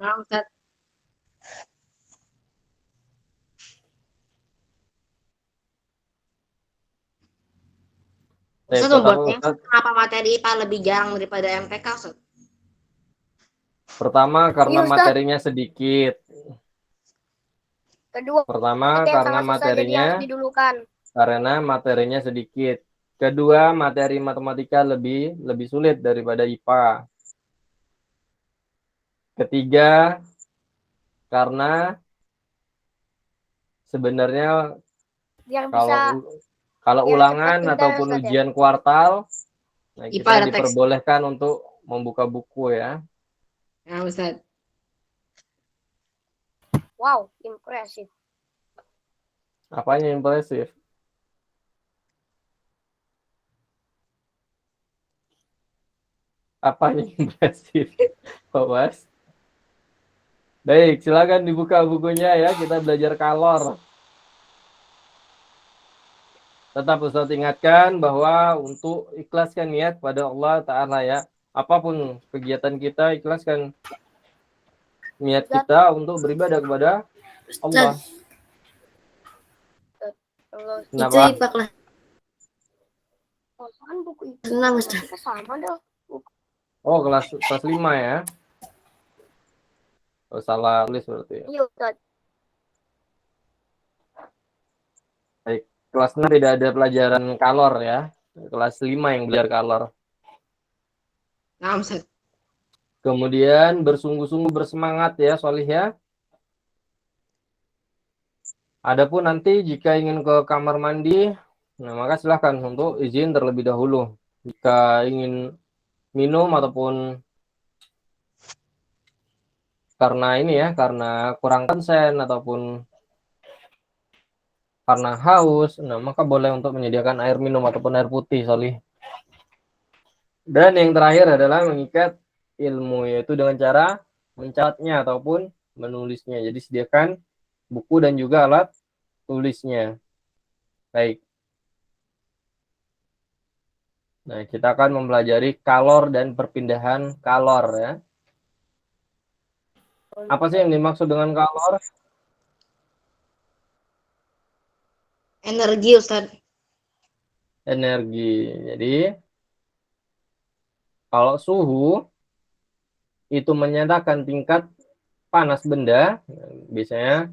Nah, Ustaz. Ustaz Pertama membuatnya Ustaz, kenapa materi IPA lebih jarang daripada MTK, Ustaz? pertama karena Iya, Ustaz. materinya sedikit. Kedua, Pertama itu yang karena sangat susah, jadi harus didulukan. materinya sedikit. Kedua, materi matematika lebih sulit daripada IPA. Ketiga, karena sebenarnya Biar bisa kalau biar ulangan cepat pintar, ataupun Ustaz, ya. ujian kuartal, nah IPA kita ada teks. diperbolehkan untuk membuka buku ya. Nah, Ustaz. Wow, impresif. Apanya impresif? Apanya impresif? Pak Bas? Baik, silakan dibuka bukunya ya. Kita belajar kalor. Tetap Ustaz ingatkan bahwa untuk ikhlaskan niat pada Allah Ta'ala ya. Apapun kegiatan kita, ikhlaskan niat kita untuk beribadah kepada Allah. Itu Kenapa? IPA kelas. Kan buku itu. Senang, Ustaz. Sama dong. Oh, kelas 5 ya. Oh, salah tulis berarti. Iya, Ustaz. Baik, kelas 6 tidak ada pelajaran kalor ya. Kelas 5 yang belajar kalor. Nah, Ustaz. Kemudian bersungguh-sungguh bersemangat ya, Solih ya. Adapun nanti jika ingin ke kamar mandi, nah maka silahkan untuk izin terlebih dahulu. Jika ingin minum ataupun karena ini ya, karena kurang konsen ataupun karena haus, nah maka boleh untuk menyediakan air minum ataupun air putih, Solih. Dan yang terakhir adalah mengikat ilmu, yaitu dengan cara mencatatnya ataupun menulisnya. Jadi sediakan buku dan juga alat tulisnya. Baik. Nah, kita akan mempelajari kalor dan perpindahan kalor ya. Apa sih yang dimaksud dengan kalor? Energi, Ustaz. Energi. Jadi, kalau suhu itu menyatakan tingkat panas benda, biasanya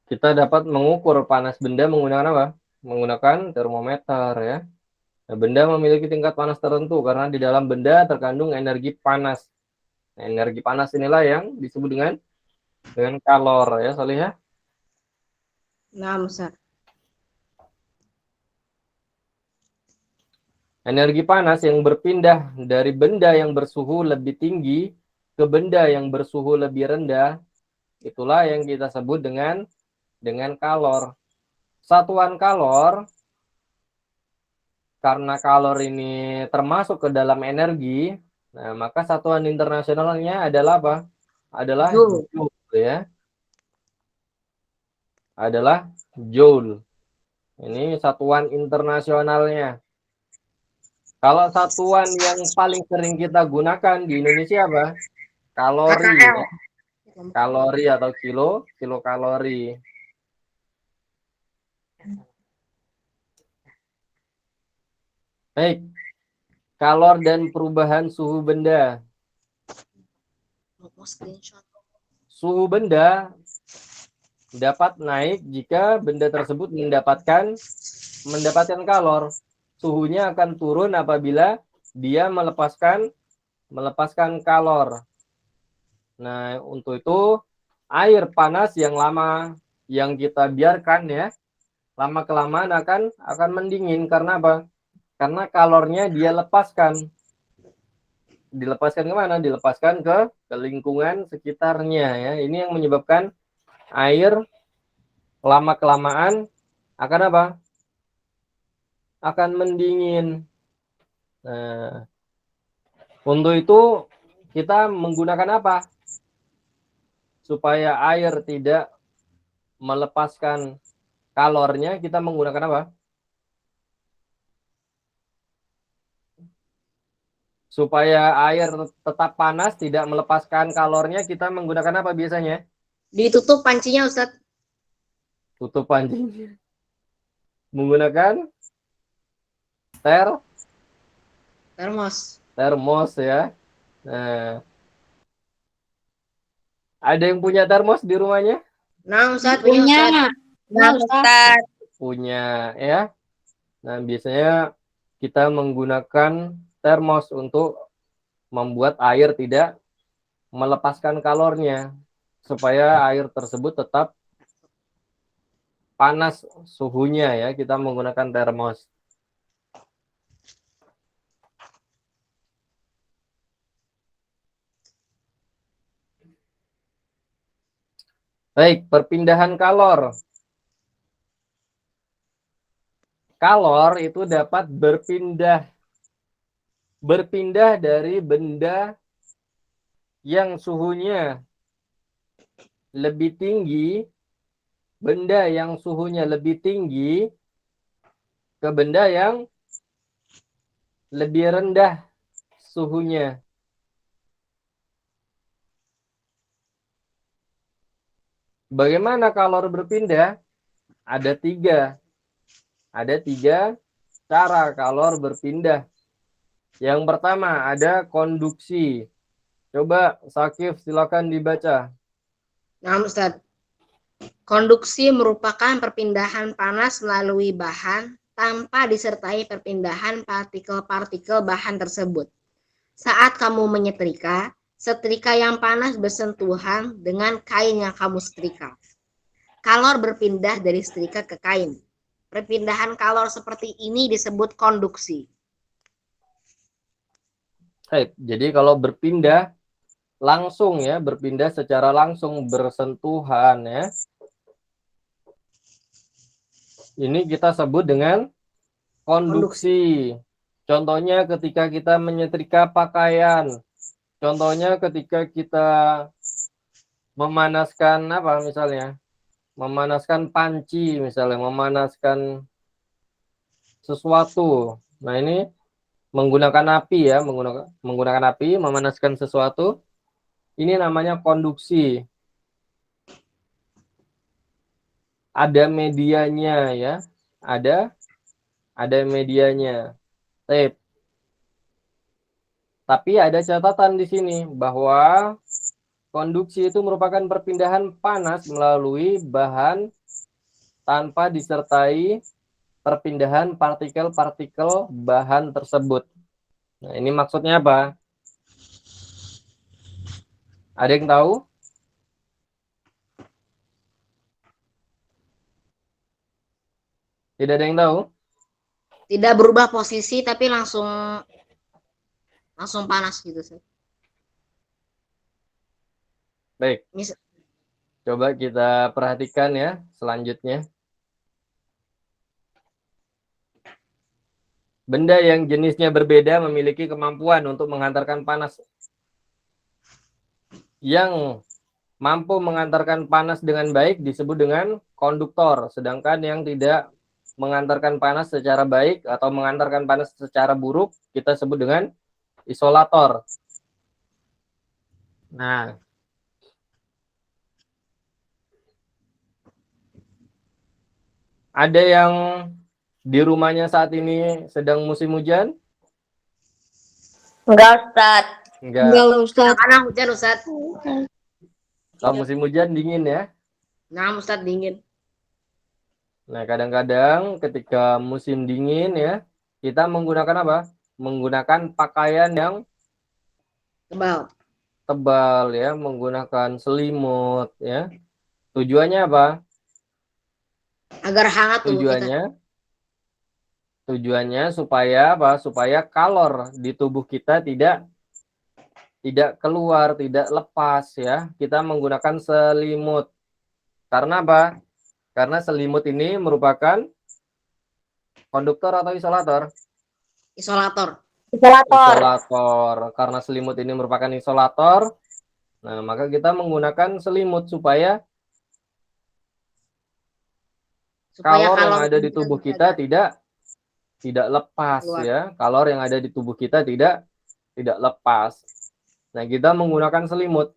kita dapat mengukur panas benda menggunakan apa? Menggunakan termometer ya. Nah, benda memiliki tingkat panas tertentu karena di dalam benda terkandung energi panas. Nah, energi panas inilah yang disebut dengan kalor ya, Salih ya. Nah, Ustaz. Energi panas yang berpindah dari benda yang bersuhu lebih tinggi ke benda yang bersuhu lebih rendah, itulah yang kita sebut dengan kalor. Satuan kalor, karena kalor ini termasuk ke dalam energi, nah maka satuan internasionalnya adalah apa? Adalah joule ya. Adalah joule. Ini satuan internasionalnya. Kalau satuan yang paling sering kita gunakan di Indonesia apa? Kalori ya. Kalori atau kilokalori. Baik. Kalor dan perubahan suhu benda. Suhu benda dapat naik jika benda tersebut mendapatkan kalor. Suhunya akan turun apabila dia melepaskan kalor. Nah, untuk itu air panas yang lama yang kita biarkan ya, lama kelamaan akan mendingin karena apa? Karena kalornya dia lepaskan. Dilepaskan kemana? Dilepaskan ke lingkungan sekitarnya ya. Ini yang menyebabkan air lama kelamaan akan apa? Akan mendingin. Nah, untuk itu kita menggunakan apa? Supaya air tidak melepaskan kalornya, kita menggunakan apa? supaya air tetap panas, tidak melepaskan kalornya, kita menggunakan apa biasanya? Ditutup pancinya, Ustadz. Tutup pancinya. Menggunakan Termos. termos ya. Nah, ada yang punya termos di rumahnya? Nah, Ustadz, punya Ustadz. Nah, Ustaz. Punya ya. Nah, biasanya kita menggunakan termos untuk membuat air tidak melepaskan kalornya, supaya air tersebut tetap panas suhunya ya. Kita menggunakan termos. Baik, perpindahan kalor. Kalor itu dapat berpindah dari benda yang suhunya lebih tinggi, benda yang suhunya lebih tinggi ke benda yang lebih rendah suhunya. Bagaimana kalor berpindah? Ada tiga cara kalor berpindah. Yang pertama ada konduksi. Coba Sakif silakan dibaca. Nah, Ustadz. Konduksi merupakan perpindahan panas melalui bahan tanpa disertai perpindahan partikel-partikel bahan tersebut. Saat kamu menyetrika, setrika yang panas bersentuhan dengan kain yang kamu setrika. Kalor berpindah dari setrika ke kain. Perpindahan kalor seperti ini disebut konduksi. Baik, jadi kalau berpindah langsung ya, berpindah secara langsung bersentuhan ya. Ini kita sebut dengan konduksi. Contohnya ketika kita menyetrika pakaian. Contohnya ketika kita memanaskan apa misalnya? Memanaskan panci misalnya, memanaskan sesuatu. Nah, ini menggunakan api ya, menggunakan api memanaskan sesuatu. Ini namanya konduksi. Ada medianya ya. Ada medianya. Tapi ada catatan di sini bahwa konduksi itu merupakan perpindahan panas melalui bahan tanpa disertai perpindahan partikel-partikel bahan tersebut. Nah, ini maksudnya apa? Ada yang tahu? Tidak ada yang tahu? Tidak berubah posisi tapi langsung panas gitu, Ustadz. Baik. Coba kita perhatikan ya selanjutnya. Benda yang jenisnya berbeda memiliki kemampuan untuk menghantarkan panas. Yang mampu mengantarkan panas dengan baik disebut dengan konduktor, sedangkan yang tidak mengantarkan panas secara baik atau mengantarkan panas secara buruk kita sebut dengan isolator. Nah, ada yang di rumahnya saat ini sedang musim hujan? Enggak, Ustaz. Enggak. Ustaz. Karena hujan, Ustadz. Kalau musim hujan dingin ya. Nah, Ustadz, dingin. Nah, kadang-kadang ketika musim dingin ya, kita menggunakan apa? Menggunakan pakaian yang tebal ya, menggunakan selimut ya. Tujuannya apa? Agar hangat tubuh kita. Tujuannya supaya apa? Supaya kalor di tubuh kita tidak keluar, tidak lepas ya. Kita menggunakan selimut. Karena apa? Karena selimut ini merupakan konduktor atau isolator? Isolator. Isolator. Karena selimut ini merupakan isolator, nah maka kita menggunakan selimut supaya kalor yang ada di tubuh kita tidak lepas ya. Kalor yang ada di tubuh kita tidak tidak lepas. Nah, kita menggunakan selimut.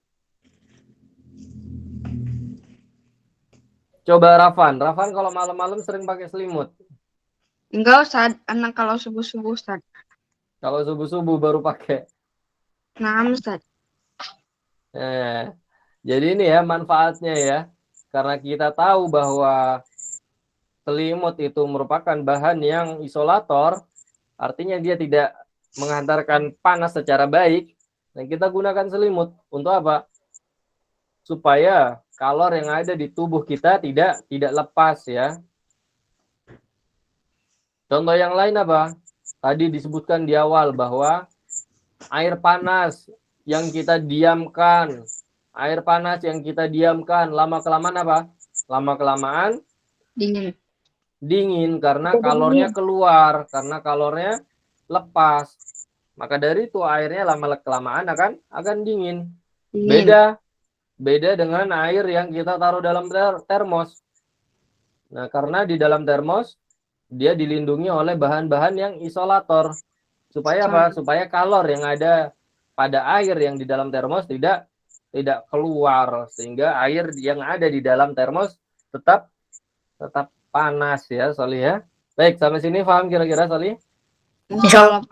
Coba Rafan kalau malam-malam sering pakai selimut. Enggak, Ustaz. Anak kalau subuh-subuh, Ustaz. Kalau subuh-subuh baru pakai. Nah, Ustaz. Jadi ini ya manfaatnya ya. Karena kita tahu bahwa selimut itu merupakan bahan yang isolator, artinya dia tidak menghantarkan panas secara baik. Dan kita gunakan selimut untuk apa? Supaya kalor yang ada di tubuh kita tidak lepas ya. Contoh yang lain apa? Tadi disebutkan di awal bahwa air panas yang kita diamkan, lama-kelamaan apa? Lama-kelamaan dingin karena kalornya keluar, karena kalornya lepas. Maka dari itu airnya lama-kelamaan akan dingin. Beda dengan air yang kita taruh dalam termos. Nah, karena di dalam termos dia dilindungi oleh bahan-bahan yang isolator. Supaya apa? Supaya kalor yang ada pada air yang di dalam termos tidak keluar, sehingga air yang ada di dalam termos tetap panas ya, Soli ya. Baik, sampai sini paham kira-kira, Soli? Insyaallah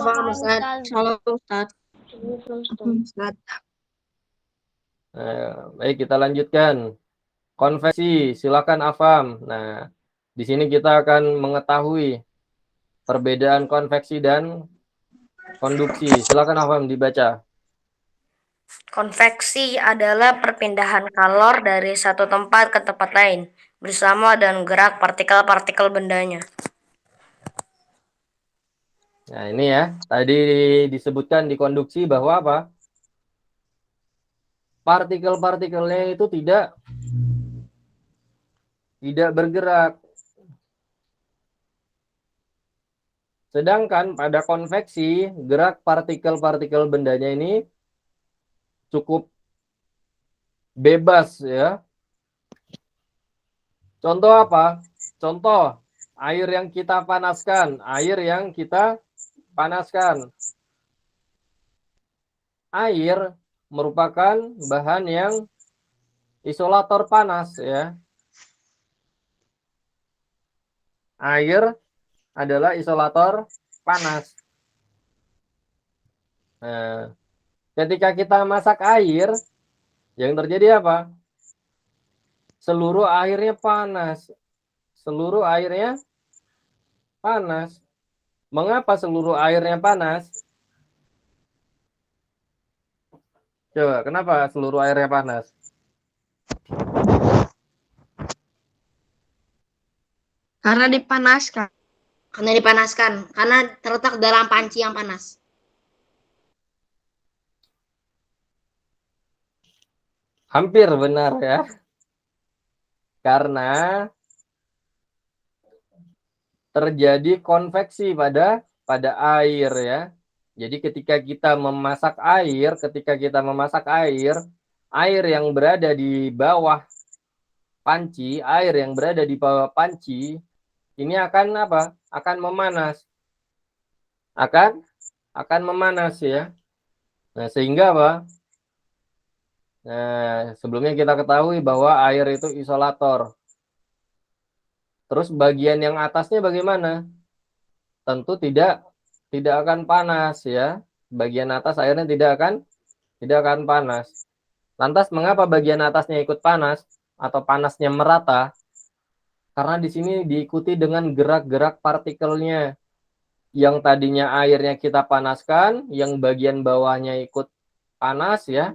paham, Ustaz. Insyaallah, Ustaz. Ustaz. Baik, kita lanjutkan. Konveksi, silakan Afam. Nah, di sini kita akan mengetahui perbedaan konveksi dan konduksi. Silakan Afam dibaca. Konveksi adalah perpindahan kalor dari satu tempat ke tempat lain bersama dengan gerak partikel-partikel bendanya. Nah, ini ya, tadi disebutkan di konduksi bahwa apa? Partikel-partikelnya itu tidak bergerak. Sedangkan pada konveksi, gerak partikel-partikel bendanya ini cukup bebas ya. Contoh apa? Contoh air yang kita panaskan. Air merupakan bahan yang isolator panas ya. Air adalah isolator panas. Nah, ketika kita masak air, yang terjadi apa? Seluruh airnya panas. Mengapa seluruh airnya panas? Coba, kenapa seluruh airnya panas? Karena dipanaskan. Karena terletak dalam panci yang panas. Hampir benar ya. Karena terjadi konveksi pada air ya. Jadi ketika kita memasak air, air yang berada di bawah panci, ini akan apa? Akan memanas. Akan memanas ya. Nah, sehingga apa? Nah, sebelumnya kita ketahui bahwa air itu isolator. Terus bagian yang atasnya bagaimana? Tentu tidak akan panas ya. Bagian atas airnya tidak akan panas. Lantas mengapa bagian atasnya ikut panas atau panasnya merata? Karena di sini diikuti dengan gerak-gerak partikelnya. Yang tadinya airnya kita panaskan, yang bagian bawahnya ikut panas ya.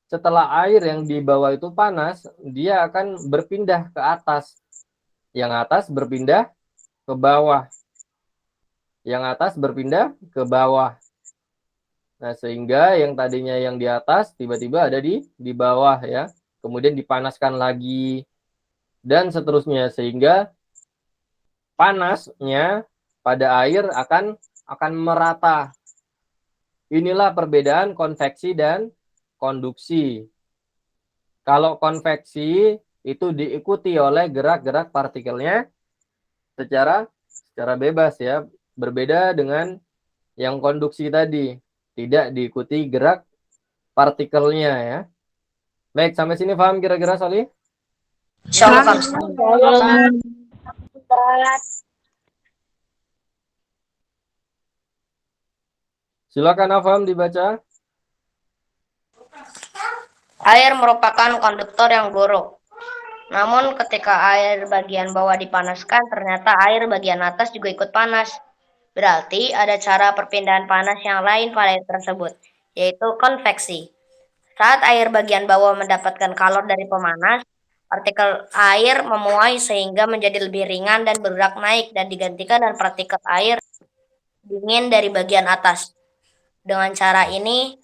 Setelah air yang di bawah itu panas, dia akan berpindah ke atas. Yang atas berpindah ke bawah. Nah, sehingga yang tadinya yang di atas tiba-tiba ada di bawah ya. Kemudian dipanaskan lagi dan seterusnya, sehingga panasnya pada air akan merata. Inilah perbedaan konveksi dan konduksi. Kalau konveksi itu diikuti oleh gerak-gerak partikelnya secara bebas ya. Berbeda dengan yang konduksi tadi, tidak diikuti gerak partikelnya ya. Baik, sampai sini paham kira-kira Solih? Insya Allah paham, Ustaz. Silakan Afam dibaca. Air merupakan konduktor yang buruk. Namun ketika air bagian bawah dipanaskan, ternyata air bagian atas juga ikut panas. Berarti ada cara perpindahan panas yang lain pada air tersebut, yaitu konveksi. Saat air bagian bawah mendapatkan kalor dari pemanas, partikel air memuai sehingga menjadi lebih ringan dan bergerak naik dan digantikan dengan partikel air dingin dari bagian atas. Dengan cara ini,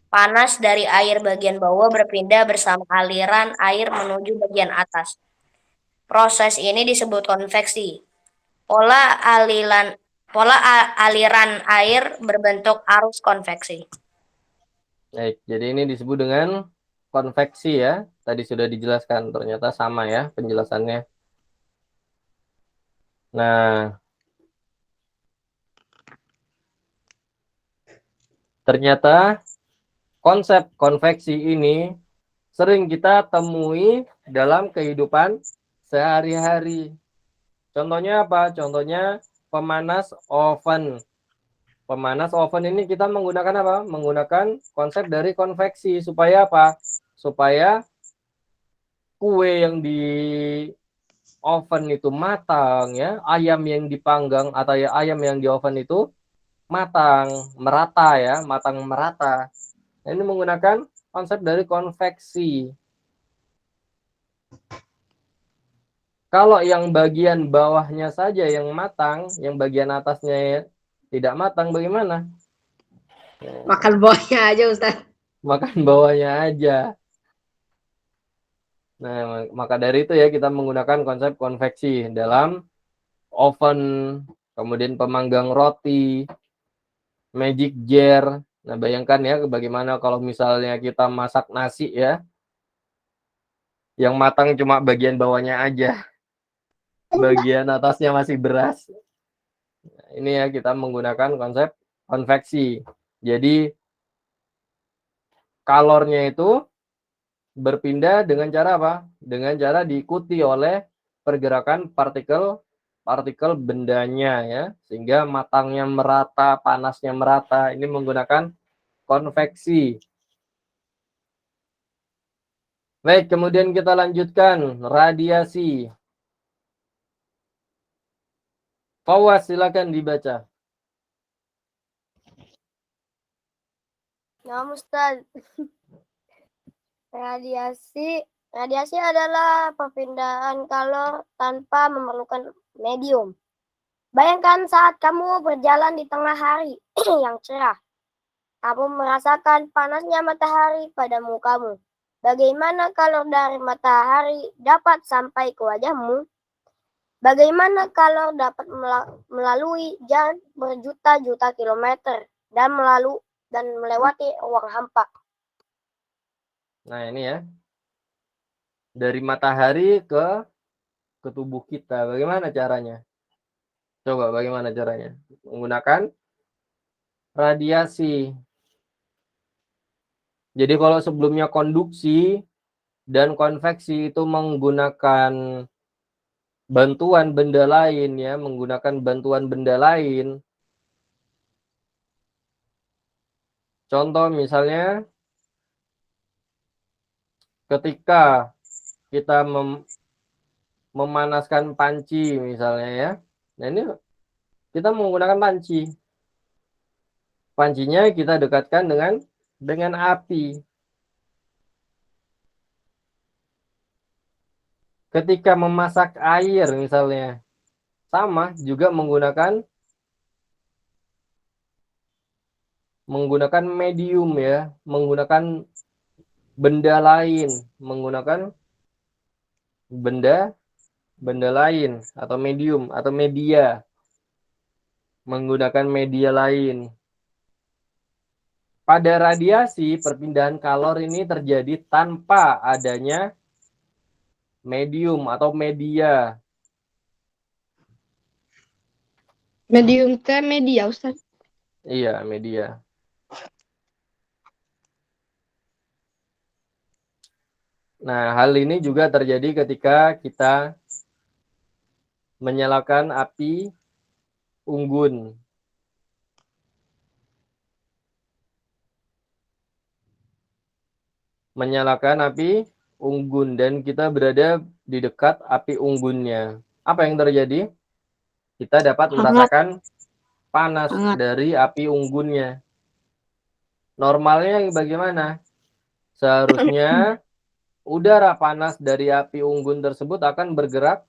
panas dari air bagian bawah berpindah bersama aliran air menuju bagian atas. Proses ini disebut konveksi. Pola aliran air berbentuk arus konveksi. Baik, jadi ini disebut dengan konveksi ya. Tadi sudah dijelaskan, ternyata sama ya penjelasannya. Nah, ternyata konsep konveksi ini sering kita temui dalam kehidupan sehari-hari. Contohnya apa? Contohnya pemanas oven. Pemanas oven ini kita menggunakan apa? Menggunakan konsep dari konveksi. Supaya apa? Supaya kue yang di oven itu matang ya, ayam yang dipanggang atau ya ayam yang di oven itu matang, merata ya, matang merata. Nah, ini menggunakan konsep dari konveksi. Kalau yang bagian bawahnya saja yang matang, yang bagian atasnya tidak matang, bagaimana? Makan bawahnya aja, Ustaz. Makan bawahnya aja. Nah, maka dari itu ya kita menggunakan konsep konveksi dalam oven, kemudian pemanggang roti, magic jar. Nah, bayangkan ya bagaimana kalau misalnya kita masak nasi ya, yang matang cuma bagian bawahnya aja. Bagian atasnya masih beras. Nah, ini ya kita menggunakan konsep konveksi. Jadi kalornya itu berpindah dengan cara apa? Dengan cara diikuti oleh pergerakan partikel bendanya ya, sehingga matangnya merata, panasnya merata. Ini menggunakan konveksi. Baik, kemudian kita lanjutkan radiasi. Fawaz, silakan dibaca. Nah, Ustaz. Radiasi adalah perpindahan kalor tanpa memerlukan medium. Bayangkan saat kamu berjalan di tengah hari yang cerah. Kamu merasakan panasnya matahari pada mukamu. Bagaimana kalor dari matahari dapat sampai ke wajahmu? Bagaimana kalor dapat melalui jalan berjuta-juta kilometer dan melewati ruang hampa? Nah, ini ya. Dari matahari ke tubuh kita. Bagaimana caranya? Coba bagaimana caranya? Menggunakan radiasi. Jadi kalau sebelumnya konduksi dan konveksi itu menggunakan bantuan benda lain ya, menggunakan bantuan benda lain. Contoh misalnya ketika kita memanaskan panci misalnya ya. Nah, ini kita menggunakan panci. Pancinya kita dekatkan dengan api. Ketika memasak air misalnya, sama juga menggunakan medium ya, menggunakan benda lain, menggunakan benda lain atau medium atau media, menggunakan media lain. Pada radiasi, perpindahan kalor ini terjadi tanpa adanya medium atau media. Medium ke media, Ustaz. Iya, media. Nah, hal ini juga terjadi ketika kita menyalakan api unggun. Menyalakan api unggun dan kita berada di dekat api unggunnya. Apa yang terjadi? Kita dapat merasakan panas dari api unggunnya. Normalnya bagaimana? Seharusnya udara panas dari api unggun tersebut akan bergerak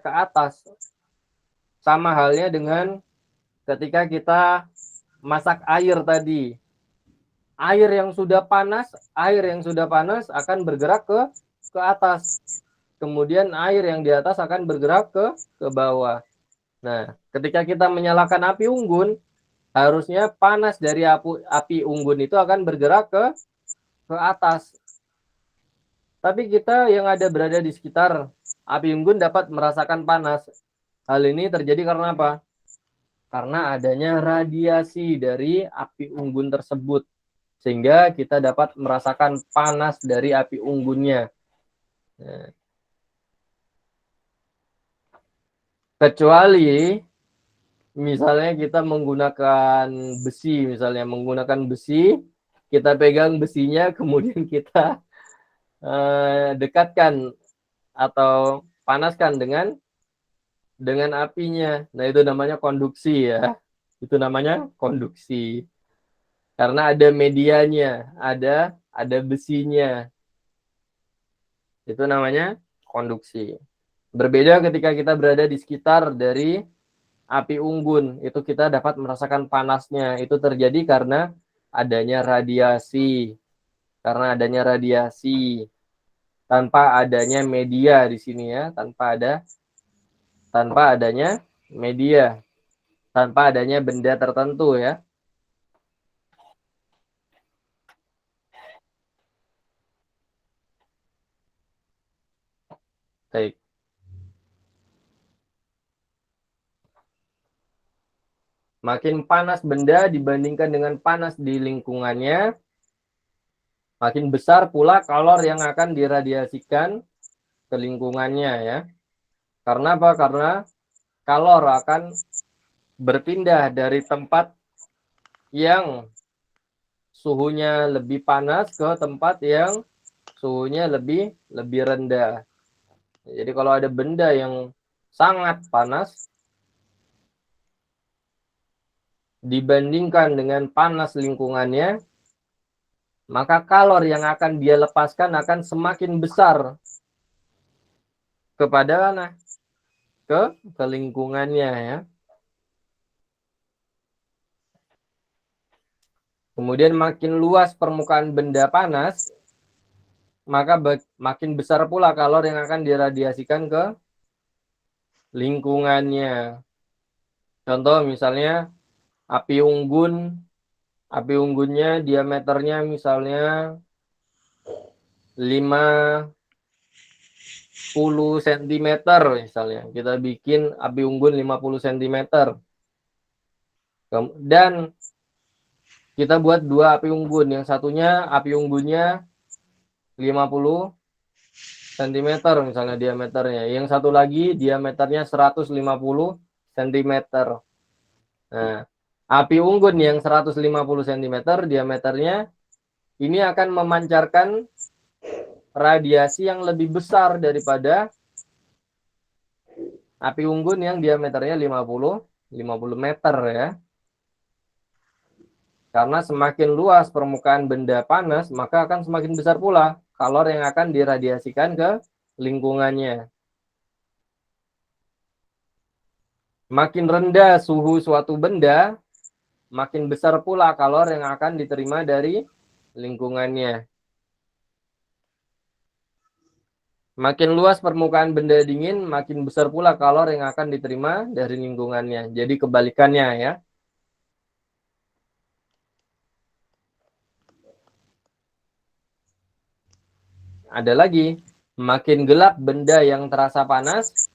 ke atas. Sama halnya dengan ketika kita masak air tadi. Air yang sudah panas akan bergerak ke atas. Kemudian air yang di atas akan bergerak ke bawah. Nah, ketika kita menyalakan api unggun, harusnya panas dari api unggun itu akan bergerak ke atas. Tapi kita yang berada di sekitar api unggun dapat merasakan panas. Hal ini terjadi karena apa? Karena adanya radiasi dari api unggun tersebut. Sehingga kita dapat merasakan panas dari api unggunnya. Nah, kecuali misalnya kita menggunakan besi, kita pegang besinya, kemudian kita dekatkan atau panaskan dengan apinya. Nah, itu namanya konduksi ya. Itu namanya konduksi. Karena ada medianya, ada besinya. Itu namanya konduksi. Berbeda ketika kita berada di sekitar dari api unggun, itu kita dapat merasakan panasnya. Itu terjadi karena adanya radiasi. Tanpa adanya media di sini ya, tanpa adanya media, tanpa adanya benda tertentu ya. Baik. Makin panas benda dibandingkan dengan panas di lingkungannya, makin besar pula kalor yang akan diradiasikan ke lingkungannya ya. Karena apa? Karena kalor akan berpindah dari tempat yang suhunya lebih panas ke tempat yang suhunya lebih rendah. Jadi kalau ada benda yang sangat panas dibandingkan dengan panas lingkungannya, maka kalor yang akan dia lepaskan akan semakin besar kepada mana? Ke lingkungannya ya. Kemudian makin luas permukaan benda panas, maka makin besar pula kalor yang akan diradiasikan ke lingkungannya. Contoh misalnya api unggunnya diameternya misalnya 50 cm misalnya. Kita bikin api unggun 50 cm. Dan kita buat dua api unggun. Yang satunya api unggunnya 50 cm misalnya diameternya. Yang satu lagi diameternya 150 cm. Nah, api unggun yang 150 cm diameternya ini akan memancarkan radiasi yang lebih besar daripada api unggun yang diameternya 50 meter ya. Karena semakin luas permukaan benda panas, maka akan semakin besar pula kalor yang akan diradiasikan ke lingkungannya. Makin rendah suhu suatu benda, makin besar pula kalor yang akan diterima dari lingkungannya. Makin luas permukaan benda dingin, makin besar pula kalor yang akan diterima dari lingkungannya. Jadi kebalikannya ya. Ada lagi, makin gelap benda yang terasa panas,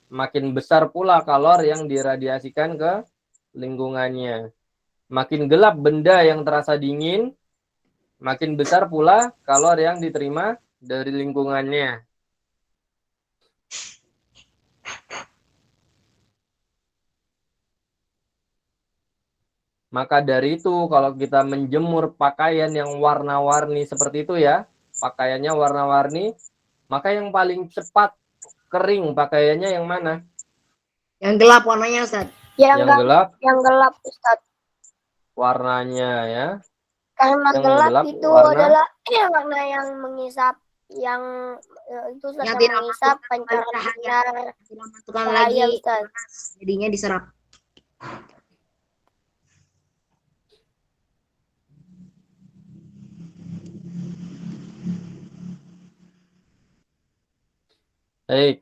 makin besar pula kalor yang diradiasikan ke lingkungannya. Makin gelap benda yang terasa dingin, makin besar pula kalor yang diterima dari lingkungannya. Maka dari itu kalau kita menjemur pakaian yang warna-warni seperti itu ya, pakaiannya warna-warni, maka yang paling cepat kering pakaiannya yang mana? Yang gelap warnanya, Ustaz. Yang gelap, Ustaz. Warnanya ya. Karena Yang gelap gelap itu warna adalah warna yang mengisap, yang itu Ustaz, Yang yang tidak mengisap masukkan pancaran cahaya. sinar Tidak masukkan cahaya, lagi Ustaz. panas, jadinya diserap. Baik.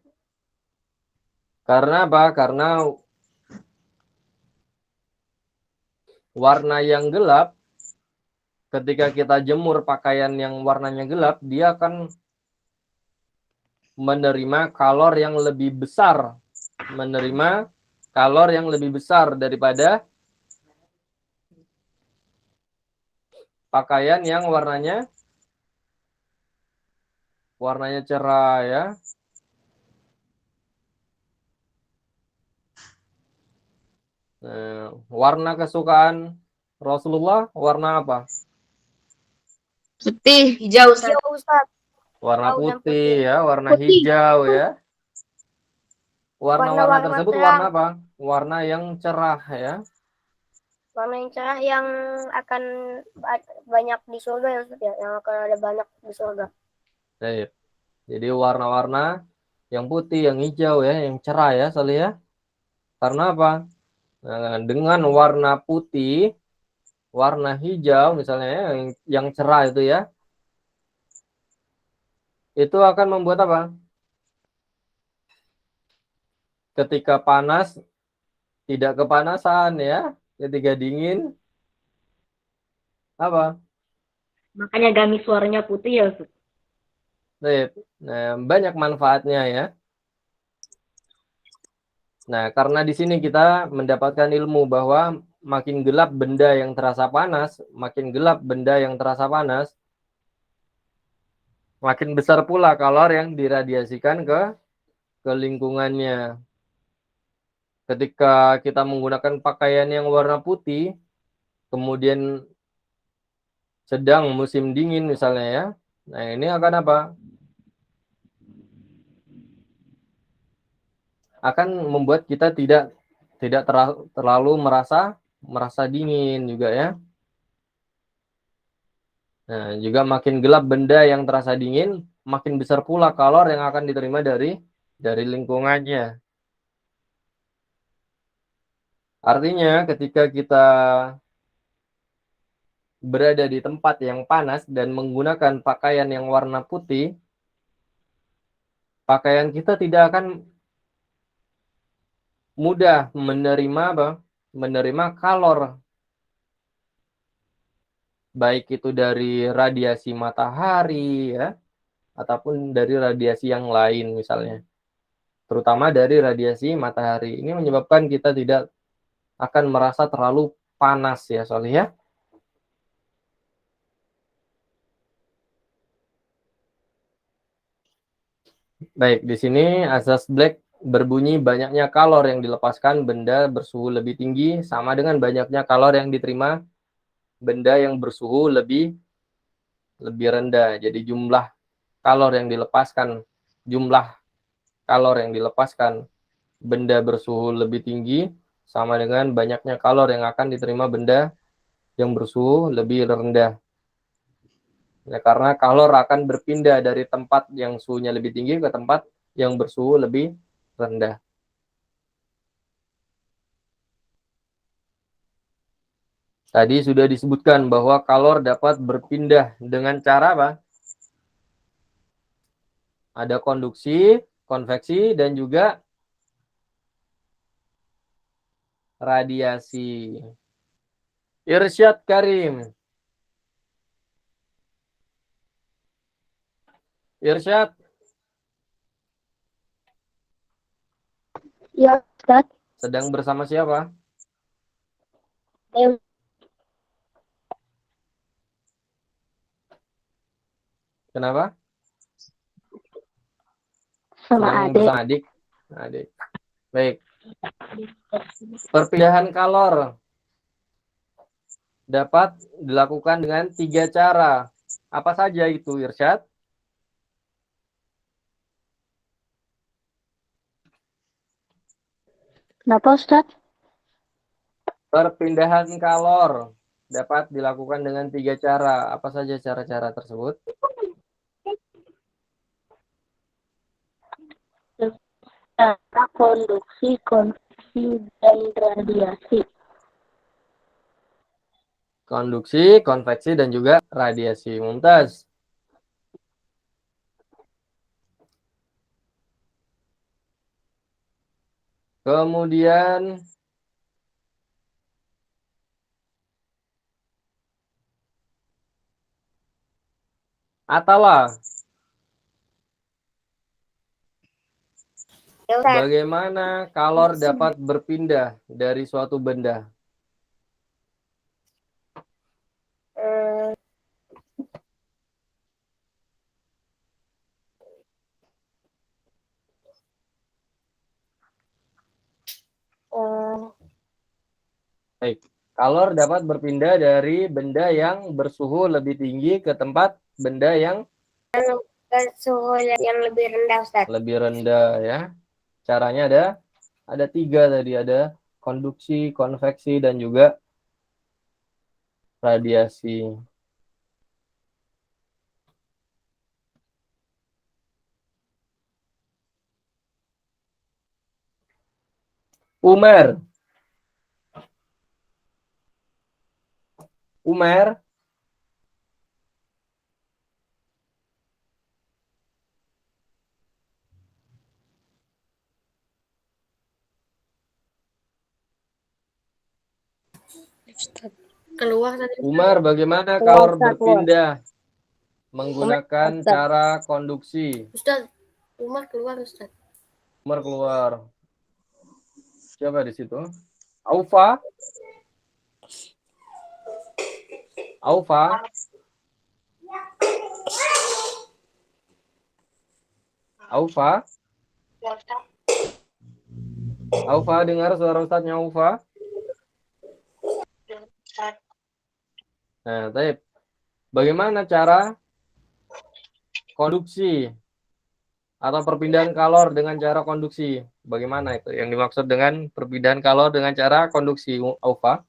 Karena apa? Karena warna yang gelap, ketika kita jemur pakaian yang warnanya gelap, dia akan menerima kalor yang lebih besar. Menerima kalor yang lebih besar daripada pakaian yang warnanya cerah ya. Warna kesukaan Rasulullah warna apa? Putih. Hijau, Ustaz. Hijau, Ustaz. Warna Hijau dan putih ya, warna Putih. hijau ya. Warna-warna Warna-warna tersebut terang. warna apa? Warna yang cerah ya. Warna yang cerah yang akan banyak di surga ya, Ustaz, ya, yang akan ada banyak di surga. Baik. Jadi warna-warna yang putih, yang hijau ya, yang cerah ya, Salih ya. Karena apa? Nah, dengan warna putih, warna hijau misalnya ya, yang cerah itu ya, itu akan membuat apa? Ketika panas tidak kepanasan ya, ketika dingin apa? Makanya gamis warnanya putih ya, Ustaz. Baik. Nah, banyak manfaatnya ya. Nah, karena di sini kita mendapatkan ilmu bahwa makin gelap benda yang terasa panas, makin gelap benda yang terasa panas, makin besar pula kalor yang diradiasikan ke lingkungannya. Ketika kita menggunakan pakaian yang warna putih, kemudian sedang musim dingin misalnya ya, nah ini akan apa? Akan membuat kita tidak terlalu merasa dingin juga ya. Nah, juga makin gelap benda yang terasa dingin, makin besar pula kalor yang akan diterima dari lingkungannya. Artinya ketika kita berada di tempat yang panas dan menggunakan pakaian yang warna putih, pakaian kita tidak akan mudah menerima apa? Menerima kalor. Baik itu dari radiasi matahari ya, ataupun dari radiasi yang lain misalnya. Terutama dari radiasi matahari. Ini menyebabkan kita tidak akan merasa terlalu panas ya soalnya ya. Baik, di sini asas Black berbunyi banyaknya kalor yang dilepaskan benda bersuhu lebih tinggi sama dengan banyaknya kalor yang diterima benda yang bersuhu lebih rendah. Jadi jumlah kalor yang dilepaskan benda bersuhu lebih tinggi sama dengan banyaknya kalor yang akan diterima benda yang bersuhu lebih rendah. Ya, karena kalor akan berpindah dari tempat yang suhunya lebih tinggi ke tempat yang bersuhu lebih rendah. Tadi sudah disebutkan bahwa kalor dapat berpindah dengan cara apa? Ada konduksi, konveksi, dan juga radiasi. Irsyad Karim. Irsyad. Ya, Ustaz. Sedang bersama siapa? Kenapa? Sama Senang adik. bersama adik. Adik. Baik. Perpindahan kalor dapat dilakukan dengan 3 cara. Apa saja itu, Irsyad? Kenapa Ustaz? Perpindahan kalor dapat dilakukan dengan 3 cara. Apa saja cara-cara tersebut? Cara konduksi, konveksi, dan radiasi. Konduksi, konveksi, dan juga radiasi. Mumtaz. Kemudian Atala. Ya Ustaz. Bagaimana kalor dapat berpindah dari suatu benda? Eh, eh, Baik. Kalor dapat berpindah dari benda yang bersuhu lebih tinggi ke tempat benda yang ke suhu yang lebih rendah Ustaz. lebih rendah ya. Caranya ada 3 tadi, ada konduksi, konveksi, dan juga radiasi. Umer. Umer. Keluar tadi. Umar, bagaimana Keluar, kalor Ustaz, keluar. berpindah menggunakan Ustaz. cara konduksi? Ustaz, Umar keluar Ustaz. Umar keluar. Siapa di situ? Aufa? Aufa? Aufa? Aufa, dengar suara Ustadznya Aufa? Nah, Taib. Bagaimana cara konduksi atau perpindahan kalor dengan cara konduksi? Bagaimana itu yang dimaksud dengan perpindahan kalor dengan cara konduksi, Aufa?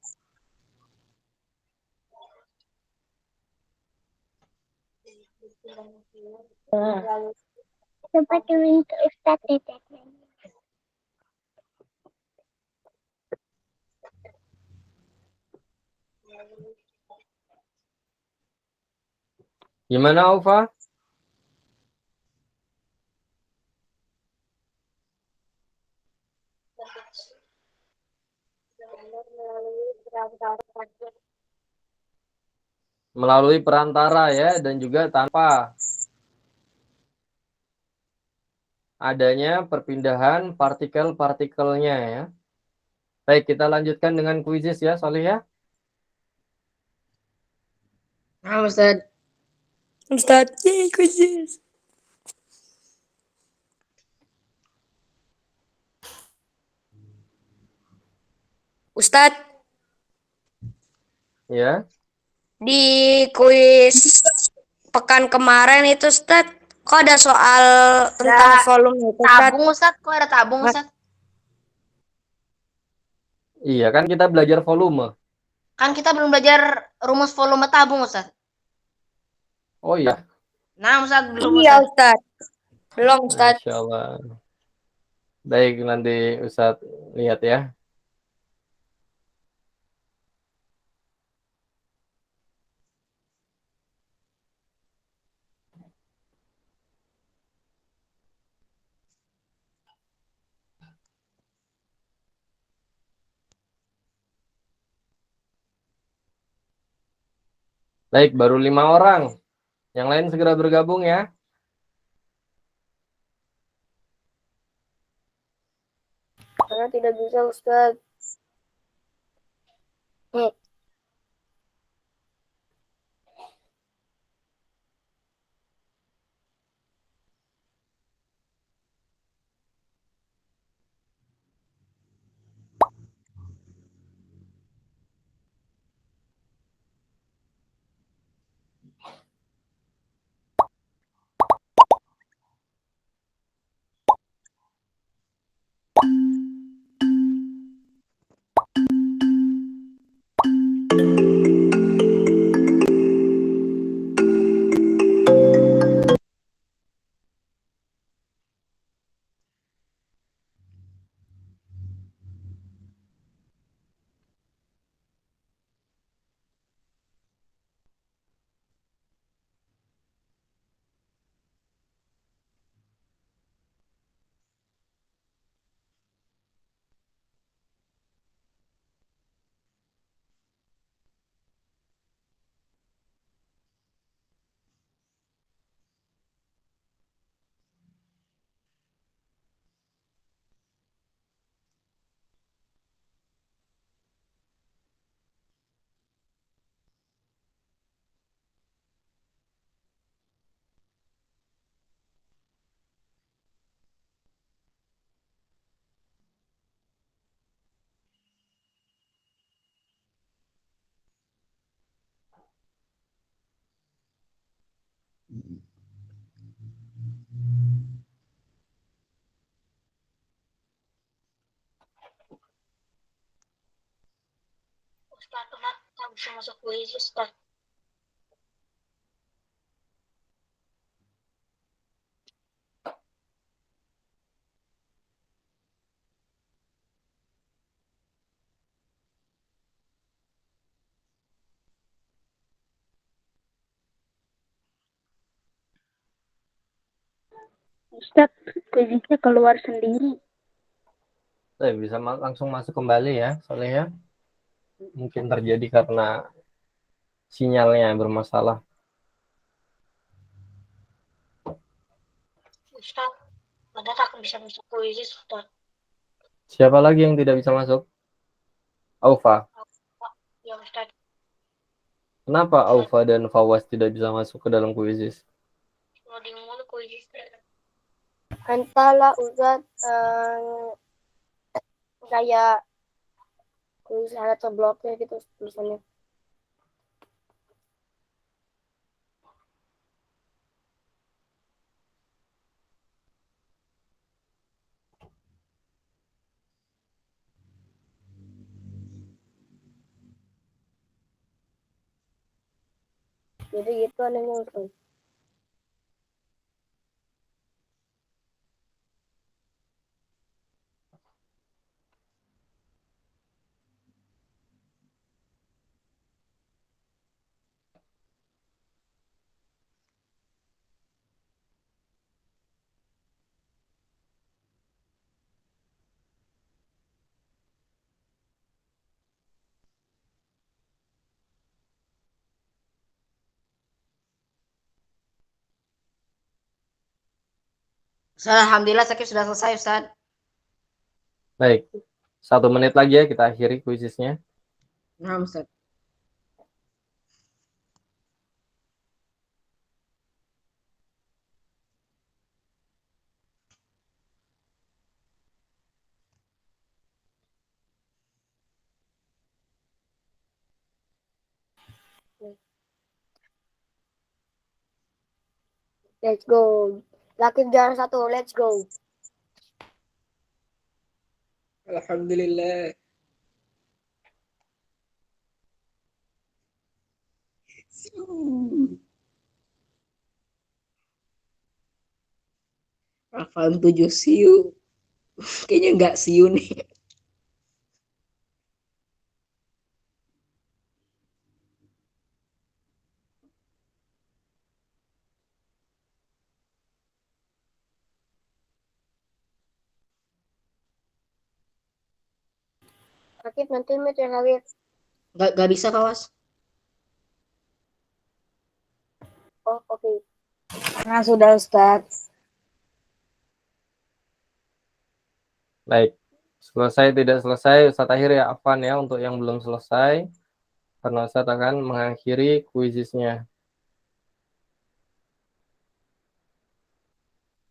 Coba kirim ke Ustaz Tetek. Gimana, Aufa? Melalui perantara ya, dan juga tanpa adanya perpindahan partikel-partikelnya ya. Baik, kita lanjutkan dengan kuisis ya, Solih ya. Nah, Ustaz. Ustaz, kuisis. Ustaz, Ya. di kuis pekan kemarin itu Ustaz, kok ada soal tentang volume itu Ustaz? Tabung Ustaz, kok ada tabung Ustaz? Iya, kan kita belajar volume. Kan kita belum belajar rumus volume tabung Ustaz. Oh iya. Nah, Ustaz belum Iya Ustaz. Ustaz. Belum Ustaz. Masya Allah. Baik, nanti Ustadz lihat ya. Baik, baru 5 orang. Yang lain segera bergabung ya. Karena tidak bisa Ustaz. Nih, Tak bisa masuk kuis, Ustaz. Ustaz, kuisnya keluar sendiri. Bisa langsung masuk kembali ya, soalnya ya. Mungkin terjadi karena sinyalnya bermasalah. Ustaz, Bunda tak bisa masuk kuis, Ustaz. Siapa lagi yang tidak bisa masuk? Aufa. Ya, Ustaz. Kenapa Aufa dan Fawas tidak bisa masuk ke dalam kuisis? Loading mulu kuis. Entahlah Ustaz, kayak kuis ada terblokir gitu tulisannya. Jadi itu anehnya Ustaz. Ustaz, alhamdulillah Sakit sudah selesai, Ustaz. Baik, 1 menit lagi ya kita akhiri kuisisnya. Nah, Ustaz. Let's go. Laki juara 1, let's go. Alhamdulillah. Hafal 7 siu. Kayaknya enggak siu nih. Sakit nanti mute ya Sakit. Enggak bisa, Fawas. Oh, oke. Nah, sudah Ustaz. Baik, selesai tidak selesai, Ustaz akhir ya Afan ya untuk yang belum selesai. Karena Ustaz akan mengakhiri kuisisnya.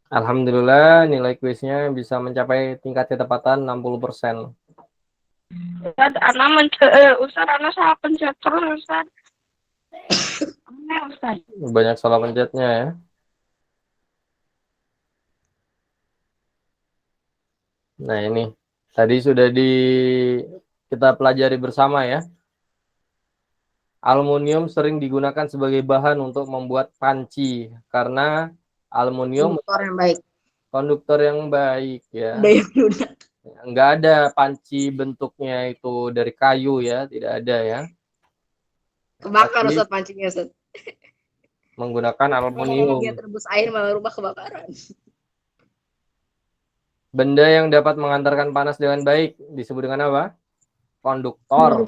Alhamdulillah nilai kuisnya bisa mencapai tingkat ketepatan 60%. Ustaz, Ana salah pencet terus, Ustaz. Aneh, Ustaz. Banyak salah pencetnya ya. Nah ini, tadi sudah kita pelajari bersama ya. Aluminium sering digunakan sebagai bahan untuk membuat panci. Karena aluminium Konduktor yang baik. konduktor yang baik ya. Daya lunak. Enggak ada panci bentuknya itu dari kayu ya, tidak ada ya. Kebakar Tapi Ustaz pancinya, Ustaz. menggunakan Dia aluminium. terbus air malah rumah kebakaran. Benda yang dapat mengantarkan panas dengan baik disebut dengan apa? Konduktor.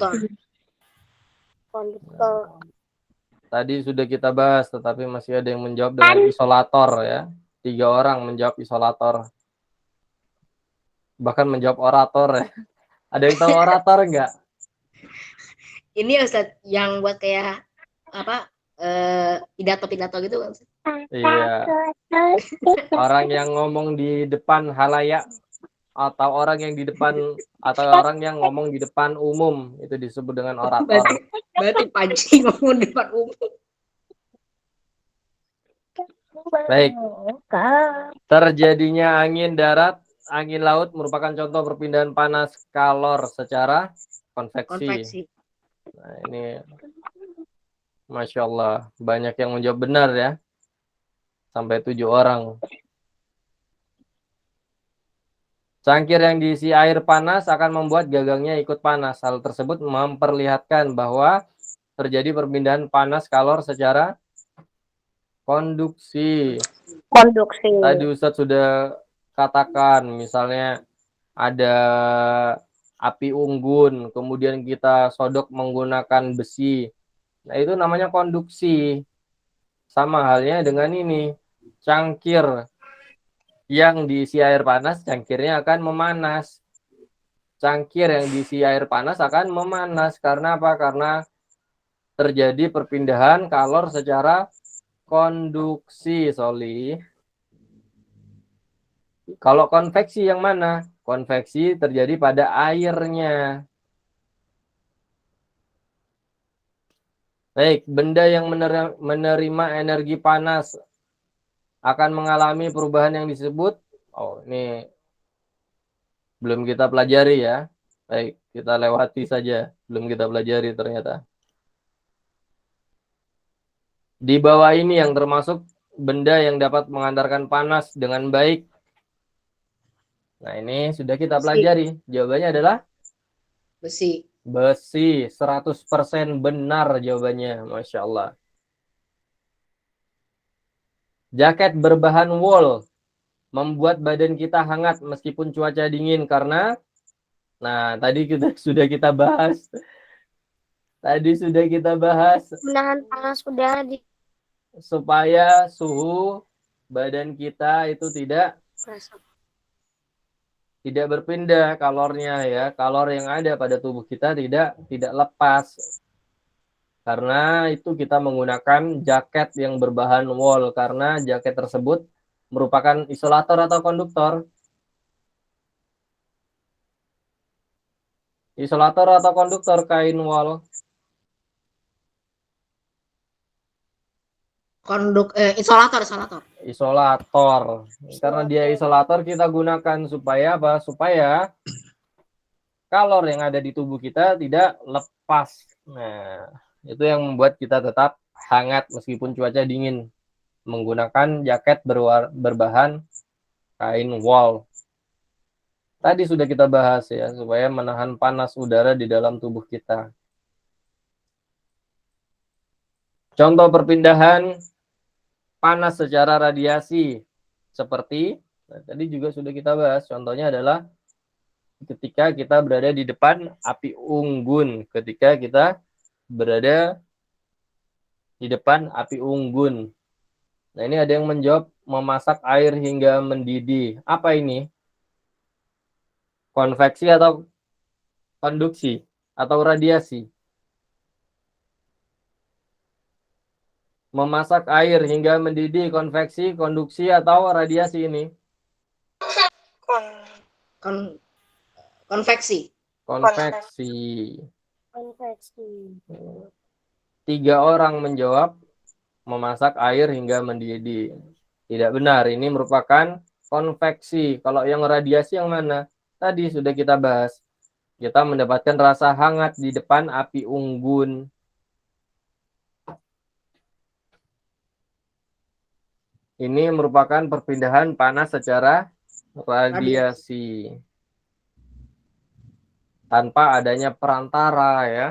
Konduktor. Tadi sudah kita bahas, tetapi masih ada yang menjawab dengan isolator ya. 3 orang menjawab isolator. Bahkan menjawab orator ya. Ada yang tahu orator enggak? Ini Ustaz yang buat kayak apa? Pidato-pidato gitu kan. Iya. Orang yang ngomong di depan halayak atau orang yang di depan atau orang yang ngomong di depan umum itu disebut dengan orator. Berarti panci ngomong di depan umum. Baik. Terjadinya angin darat, angin laut merupakan contoh perpindahan panas kalor secara konveksi. Nah, ini Masya Allah, banyak yang menjawab benar ya. Sampai 7 orang. Cangkir yang diisi air panas akan membuat gagangnya ikut panas. Hal tersebut memperlihatkan bahwa terjadi perpindahan panas kalor secara konduksi. Konduksi. Tadi Ustadz sudah katakan, misalnya ada api unggun, kemudian kita sodok menggunakan besi. Nah, itu namanya konduksi. Sama halnya dengan ini, cangkir yang diisi air panas, cangkirnya akan memanas. Cangkir yang diisi air panas akan memanas. Karena apa? Karena terjadi perpindahan kalor secara konduksi, Soli. Kalau konveksi yang mana? Konveksi terjadi pada airnya. Baik, benda yang menerima energi panas akan mengalami perubahan yang disebut, oh ini belum kita pelajari ya. Baik, kita lewati saja, belum kita pelajari ternyata. Di bawah ini yang termasuk benda yang dapat mengantarkan panas dengan baik. Nah, ini sudah kita pelajari. Jawabannya adalah Besi. besi. 100% benar jawabannya. Masya Allah. Jaket berbahan wool membuat badan kita hangat meskipun cuaca dingin karena, nah tadi sudah kita bahas. Tadi sudah kita bahas Menahan panas udara di supaya suhu badan kita itu tidak berpindah kalornya ya. Kalor yang ada pada tubuh kita tidak lepas. Karena itu kita menggunakan jaket yang berbahan wool karena jaket tersebut merupakan isolator atau konduktor. Isolator atau konduktor kain wool. Isolator. Isolator. Karena dia isolator kita gunakan supaya apa? Supaya kalor yang ada di tubuh kita tidak lepas. Nah, itu yang membuat kita tetap hangat meskipun cuaca dingin. Menggunakan jaket berbahan kain wool. Tadi sudah kita bahas ya, supaya menahan panas udara di dalam tubuh kita. Contoh perpindahan panas secara radiasi. Seperti, nah, tadi juga sudah kita bahas, contohnya adalah ketika kita berada di depan api unggun. Ketika kita berada di depan api unggun. Nah, ini ada yang menjawab memasak air hingga mendidih. Apa ini? Konveksi atau konduksi atau radiasi? Memasak air hingga mendidih, konveksi, konduksi atau radiasi ini? Konveksi. Konveksi. konveksi. 3 orang menjawab memasak air hingga mendidih. Tidak benar, ini merupakan konveksi. Kalau yang radiasi yang mana? Tadi sudah kita bahas. Kita mendapatkan rasa hangat di depan api unggun. Ini merupakan perpindahan panas secara radiasi. Tanpa adanya perantara ya.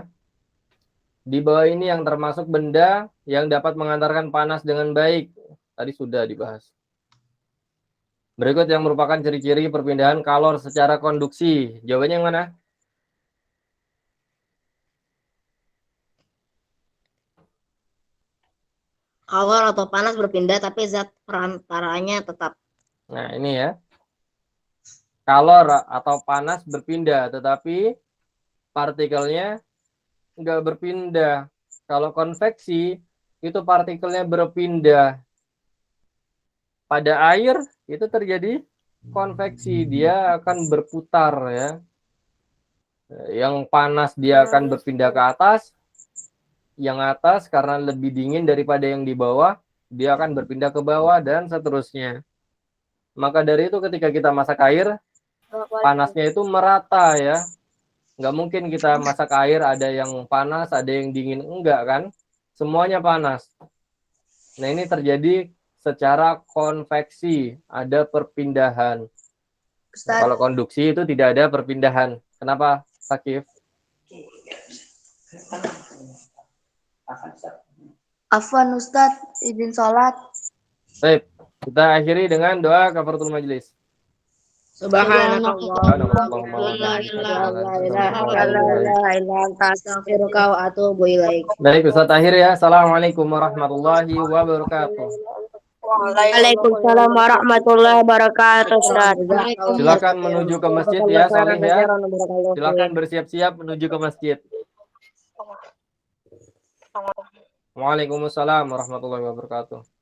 Di bawah ini yang termasuk benda yang dapat mengantarkan panas dengan baik. Tadi sudah dibahas. Berikut yang merupakan ciri-ciri perpindahan kalor secara konduksi. Jawabannya yang mana? Kalor atau panas berpindah tapi zat perantaranya tetap. Nah, ini ya. Kalor atau panas berpindah, tetapi partikelnya nggak berpindah. Kalau konveksi, itu partikelnya berpindah. Pada air, itu terjadi konveksi. Dia akan berputar ya. Yang panas dia akan berpindah ke atas. Yang atas karena lebih dingin daripada yang di bawah, dia akan berpindah ke bawah dan seterusnya. Maka dari itu ketika kita masak air, panasnya itu merata ya. Nggak mungkin kita masak air ada yang panas, ada yang dingin. Enggak kan? Semuanya panas. Nah, ini terjadi secara konveksi, ada perpindahan. Ustaz, Kalau konduksi itu tidak ada perpindahan. Kenapa, Sakif? Afwan Ustaz, izin sholat. Baik, kita akhiri dengan doa kafaratul majelis. subhanallah astaghfiruka wa atubu ilaik. Baik, Ustaz akhir ya. Assalamualaikum warahmatullahi wabarakatuh. Waalaikumsalam warahmatullahi wabarakatuh, Ustaz. Silakan menuju ke masjid ya, Saleh ya. Silakan bersiap-siap menuju ke masjid. Waalaikumsalam warahmatullahi wabarakatuh.